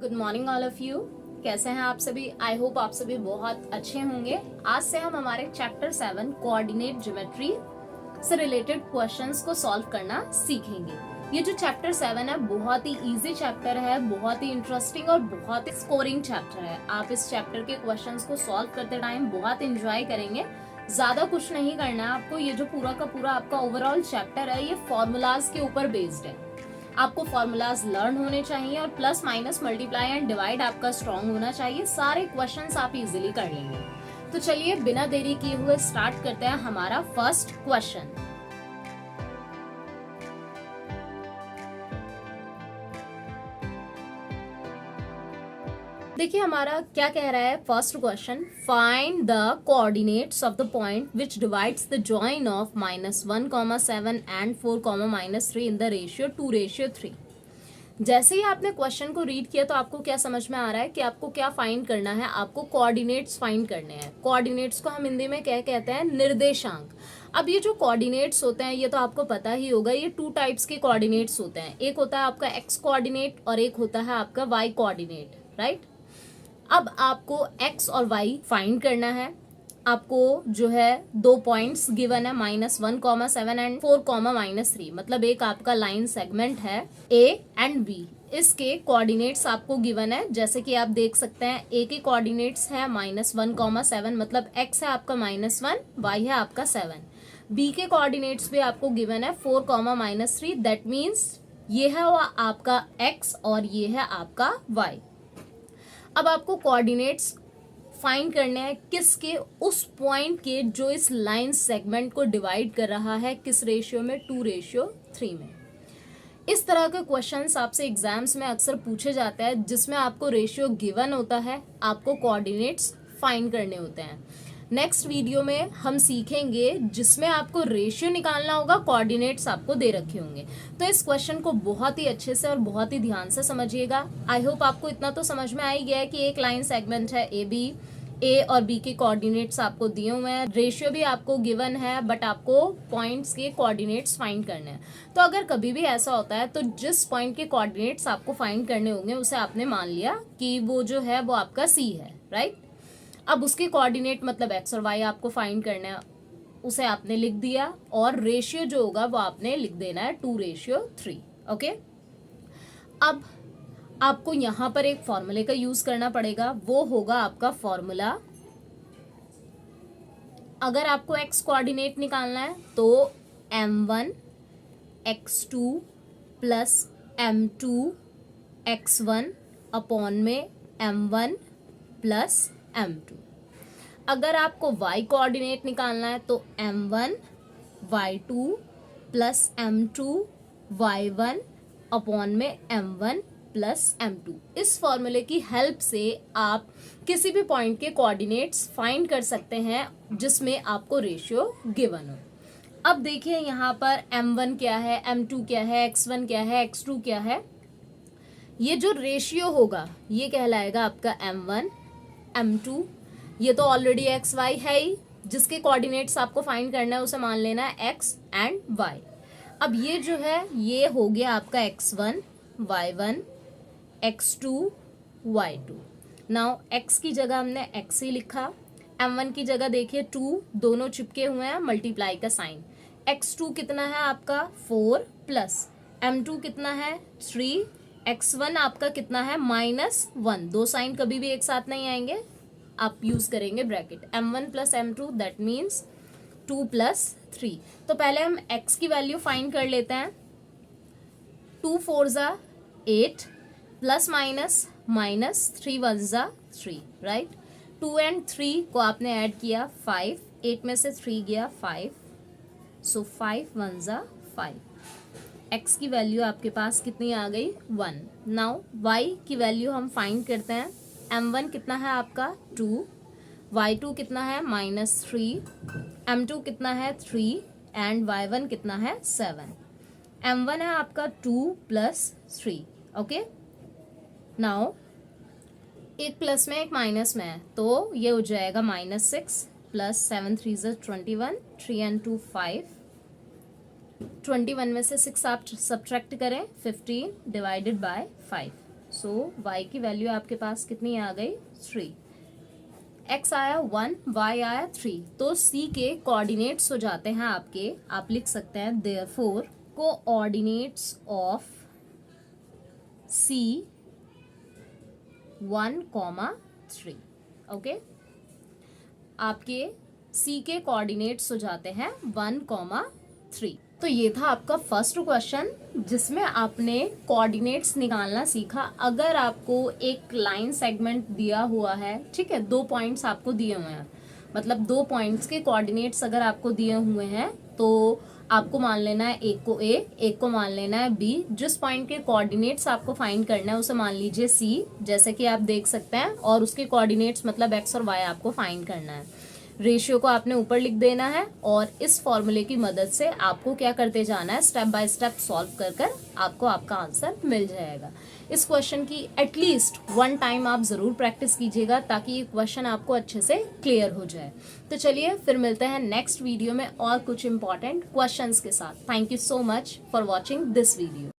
Good morning all of you. कैसे हैं आप सभी? आई होप आप सभी बहुत अच्छे होंगे। आज से हम हमारे चैप्टर 7 कोऑर्डिनेट ज्योमेट्री से रिलेटेड क्वेश्चंस को सॉल्व करना सीखेंगे। ये जो चैप्टर 7 है बहुत ही इजी चैप्टर है, बहुत ही इंटरेस्टिंग और बहुत ही स्कोरिंग चैप्टर है। आप इस चैप्टर के क्वेश्चंस को सॉल्व करते टाइम बहुत इंजॉय करेंगे। ज्यादा कुछ नहीं करना है आपको। ये जो पूरा का पूरा आपका ओवरऑल चैप्टर है ये फॉर्मूलाज के ऊपर बेस्ड है। आपको फॉर्मूलाज लर्न होने चाहिए और plus minus multiply and divide आपका स्ट्रॉन्ग होना चाहिए। सारे क्वेश्चंस आप इजीली कर लेंगे। तो चलिए बिना देरी किए हुए स्टार्ट करते हैं हमारा फर्स्ट क्वेश्चन। देखिए हमारा क्या कह रहा है first question. Find the coordinates of the point which divides the join of -1,7 and 4,-3 in the ratio 2:3। जैसे ही आपने क्वेश्चन को रीड किया तो आपको क्या समझ में आ रहा है कि आपको क्या फाइंड करना है? आपको कोऑर्डिनेट्स फाइंड करने हैं। कोऑर्डिनेट्स को हम हिंदी में क्या कहते हैं? निर्देशांक। अब ये जो कोऑर्डिनेट्स होते हैं ये तो आपको पता ही होगा, ये 2 टाइप्स के कोऑर्डिनेट्स होते हैं। एक होता है आपका एक्स कोऑर्डिनेट और एक होता है आपका वाई कोऑर्डिनेट, राइट। अब आपको x और y फाइंड करना है। आपको जो है 2 पॉइंट्स गिवन है -1,7 एंड 4,-3। मतलब एक आपका लाइन सेगमेंट है a एंड b। इसके कोऑर्डिनेट्स आपको गिवन है। जैसे कि आप देख सकते हैं a के कोऑर्डिनेट्स है -1,7 मतलब x है आपका -1, y है आपका 7। b के कोऑर्डिनेट्स भी आपको गिवन है 4,-3। दैट मीन्स ये है आपका x और ये है आपका y। अब आपको कोऑर्डिनेट्स फाइंड करने हैं किसके? उस पॉइंट के जो इस लाइन सेगमेंट को डिवाइड कर रहा है। किस रेशियो में? 2:3 में। इस तरह के क्वेश्चंस आपसे एग्जाम्स में अक्सर पूछे जाते हैं जिसमें आपको रेशियो गिवन होता है, आपको कोऑर्डिनेट्स फाइंड करने होते हैं। नेक्स्ट वीडियो में हम सीखेंगे जिसमें आपको रेशियो निकालना होगा, कोऑर्डिनेट्स आपको दे रखे होंगे। तो इस क्वेश्चन को बहुत ही अच्छे से और बहुत ही ध्यान से समझिएगा। आई होप आपको इतना तो समझ में आ ही गया है कि एक लाइन सेगमेंट है ए बी, ए और बी के कोऑर्डिनेट्स आपको दिए हुए हैं, रेशियो भी आपको गिवन है, बट आपको पॉइंट्स के कोऑर्डिनेट्स फाइंड करने हैं। तो अगर कभी भी ऐसा होता है तो जिस पॉइंट के कोऑर्डिनेट्स आपको फाइंड करने होंगे उसे आपने मान लिया कि वो जो है वो आपका सी है, राइट। अब उसके कोऑर्डिनेट मतलब एक्स और वाई आपको फाइंड करना है, उसे आपने लिख दिया और रेशियो जो होगा वो आपने लिख देना है 2:3। ओके। अब आपको यहां पर एक फॉर्मूले का यूज करना पड़ेगा, वो होगा आपका फॉर्मूला। अगर आपको एक्स कोऑर्डिनेट निकालना है तो m1 x2 plus m2 x1 upon में m1 प्लस m2। अगर आपको y कोऑर्डिनेट निकालना है तो m1 y2 plus m2 y1 upon में m1 प्लस m2। इस फॉर्मूले की हेल्प से आप किसी भी पॉइंट के कोऑर्डिनेट्स फाइंड कर सकते हैं जिसमें आपको रेशियो गिवन हो। अब देखिए यहाँ पर m1 क्या है, m2 क्या है, x1 क्या है, x2 क्या है। ये जो रेशियो होगा ये कहलाएगा आपका m1 m2। ये तो ऑलरेडी एक्स वाई है ही, जिसके कोऑर्डिनेट्स आपको फाइंड करना है उसे मान लेना है एक्स एंड वाई। अब ये जो है ये हो गया आपका x1 y1 x2 y2। Now x की जगह हमने x ही लिखा, m1 की जगह देखिए 2, दोनों चिपके हुए हैं, मल्टीप्लाई का साइन। x2 कितना है आपका 4 प्लस m2 कितना है 3, x1 आपका कितना है -1। दो साइन कभी भी एक साथ नहीं आएंगे, आप यूज करेंगे bracket. m1 plus m2 that means 2 plus 3। तो पहले हम x की वैल्यू फाइंड कर लेते हैं। 2 4 ज़ा 8 प्लस माइनस -3 1 ज़ा 3, राइट। 2 एंड 3 को आपने ऐड किया 5, 8 में से 3 गया 5, सो 5 1 ज़ा 5। x की वैल्यू आपके पास कितनी आ गई 1। नाउ y की वैल्यू हम फाइंड करते हैं। m1 कितना है आपका 2, y2 कितना है -3, m2 कितना है 3 एंड y1 कितना है 7। m1 है आपका 2 प्लस 3। ओके। नाउ एक प्लस में एक माइनस में है तो ये हो जाएगा -6 प्लस 7 3 ज़ा 21, 3 एंड 2 5। 21 में से 6 आप सब्ट्रैक्ट करें, 15 डिवाइडेड बाय 5, सो y की वैल्यू आपके पास कितनी आ गई 3, x आया 1, y आया 3। तो c के कोऑर्डिनेट्स हो जाते हैं आपके, आप लिख सकते हैं therefore coordinates of c 1, 3। Okay, आपके c के कोऑर्डिनेट्स हो जाते हैं 1, 3। तो ये था आपका फर्स्ट क्वेश्चन जिसमें आपने कोऑर्डिनेट्स निकालना सीखा। अगर आपको एक लाइन सेगमेंट दिया हुआ है, ठीक है, 2 पॉइंट्स आपको दिए हुए हैं, मतलब 2 पॉइंट्स के कोऑर्डिनेट्स अगर आपको दिए हुए हैं तो आपको मान लेना है एक को a, एक को मान लेना है b। जिस पॉइंट के कोऑर्डिनेट्स आपको फाइंड करना है उसे मान लीजिए c, जैसे कि आप देख सकते हैं, और उसके कोऑर्डिनेट्स मतलब x और y आपको फाइंड करना है। रेशियो को आपने ऊपर लिख देना है और इस फॉर्मूले की मदद से आपको क्या करते जाना है, स्टेप बाय स्टेप सॉल्व कर कर आपको आपका आंसर मिल जाएगा। इस क्वेश्चन की एटलीस्ट 1 टाइम आप ज़रूर प्रैक्टिस कीजिएगा ताकि ये क्वेश्चन आपको अच्छे से क्लियर हो जाए। तो चलिए फिर मिलते हैं नेक्स्ट वीडियो में और कुछ इंपॉर्टेंट क्वेश्चंस के साथ। Thank you so much for watching this video.